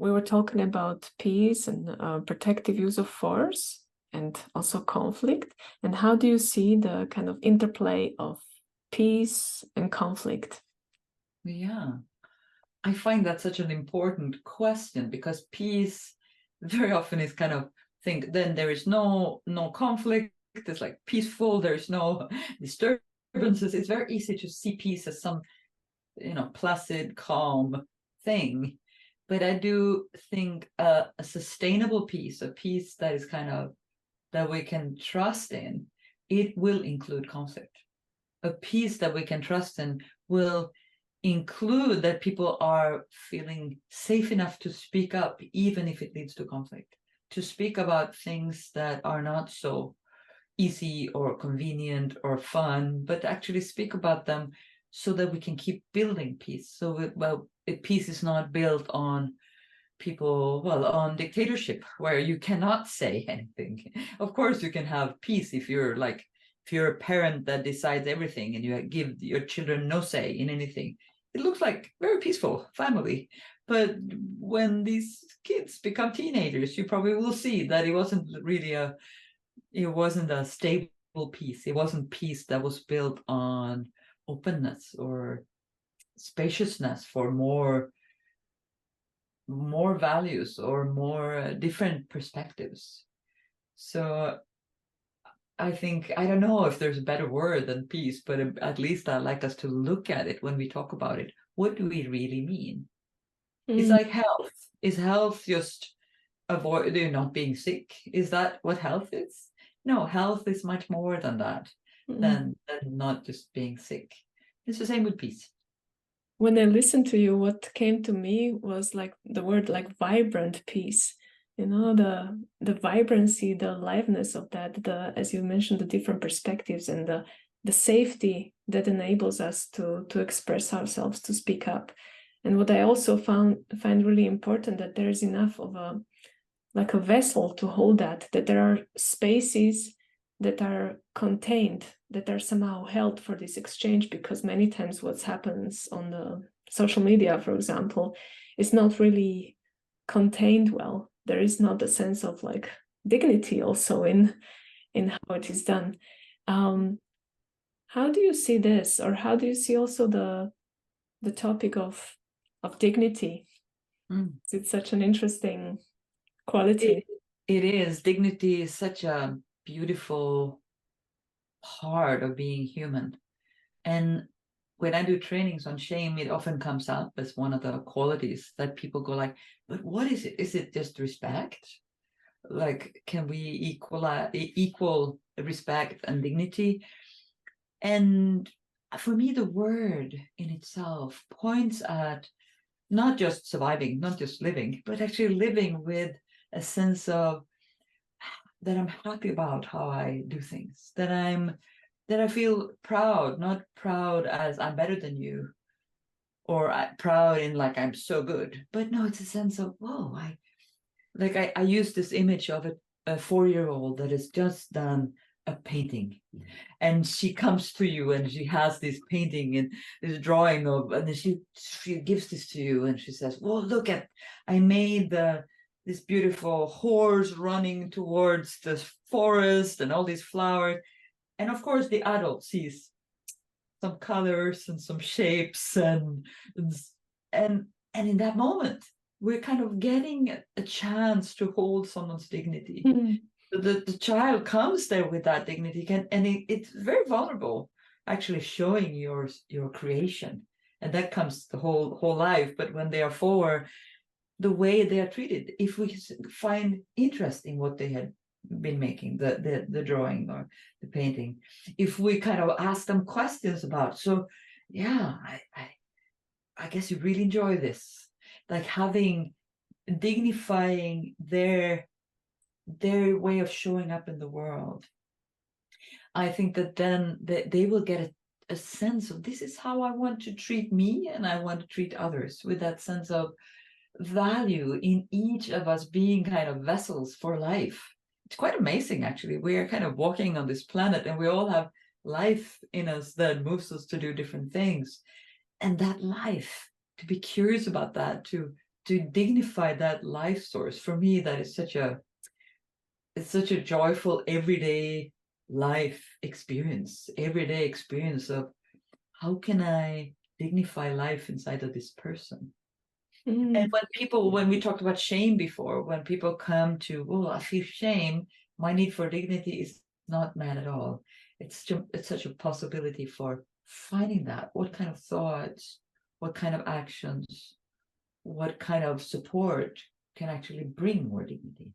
we were talking about peace and protective use of force and also conflict. And how do you see the kind of interplay of peace and conflict? Yeah, I find that such an important question, because peace very often is kind of then there is no conflict. It's like peaceful. There's no disturbances. It's very easy to see peace as some, placid, calm thing. But I do think a sustainable peace, a peace that is kind of that we can trust in, it will include conflict. A peace that we can trust in will include that people are feeling safe enough to speak up, even if it leads to conflict, to speak about things that are not so easy or convenient or fun, but actually speak about them so that we can keep building peace. So, peace is not built on on dictatorship, where you cannot say anything. Of course, you can have peace if you're a parent that decides everything and you give your children no say in anything. It looks like very peaceful family. But when these kids become teenagers, you probably will see that it wasn't a stable peace. It wasn't peace that was built on openness or spaciousness for more values or more different perspectives. So I think, I don't know if there's a better word than peace, but at least I'd like us to look at it when we talk about it. What do we really mean? It's like health. Is health just not being sick? Is that what health is? No, health is much more than that, than not just being sick. It's the same with peace. When I listened to you, what came to me was like the word like vibrant peace. The vibrancy, the aliveness of that, as you mentioned, the different perspectives and the safety that enables us to express ourselves, to speak up. And what I also find really important, that there is enough of a vessel to hold that there are spaces that are contained, that are somehow held for this exchange, because many times what happens on the social media, for example, is not really contained well. There is not a sense of dignity also in how it is done. How do you see this, or how do you see also the topic of dignity? It's such an interesting quality. It is. Dignity is such a beautiful part of being human. And when I do trainings on shame, it often comes up as one of the qualities that people go like, but what is it? Is it just respect? Like, can we equal respect and dignity? And for me, the word in itself points at not just surviving, not just living, but actually living with a sense of that I'm happy about how I do things, that I feel proud, not proud as I'm better than you, or proud in like I'm so good, but no, it's a sense of, whoa, I use this image of a 4-year-old that has just done a painting, and she comes to you and she has this painting and this drawing of, and then she gives this to you and she says, well, look at, I made this beautiful horse running towards the forest and all these flowers. And of course the adult sees some colors and some shapes, and in that moment we're kind of getting a chance to hold someone's dignity. The child comes there with that dignity, and it's very vulnerable, actually showing your creation, and that comes the whole life. But when they are 4, the way they are treated, if we find interesting what they had been making, the drawing or the painting, if we kind of ask them questions about, so yeah, I guess you really enjoy this, like dignifying their way of showing up in the world. I think that then they will get a sense of, this is how I want to treat me, and I want to treat others, with that sense of value in each of us being kind of vessels for life. It's quite amazing, actually. We are kind of walking on this planet, and we all have life in us that moves us to do different things. And that life, to be curious about that, to to dignify that life source. For me, that is it's such a joyful everyday life experience, everyday experience of how can I dignify life inside of this person. And when we talked about shame before, when people come to, oh, I feel shame, my need for dignity is not met at all. It's such a possibility for finding that. What kind of thoughts, what kind of actions, what kind of support can actually bring more dignity?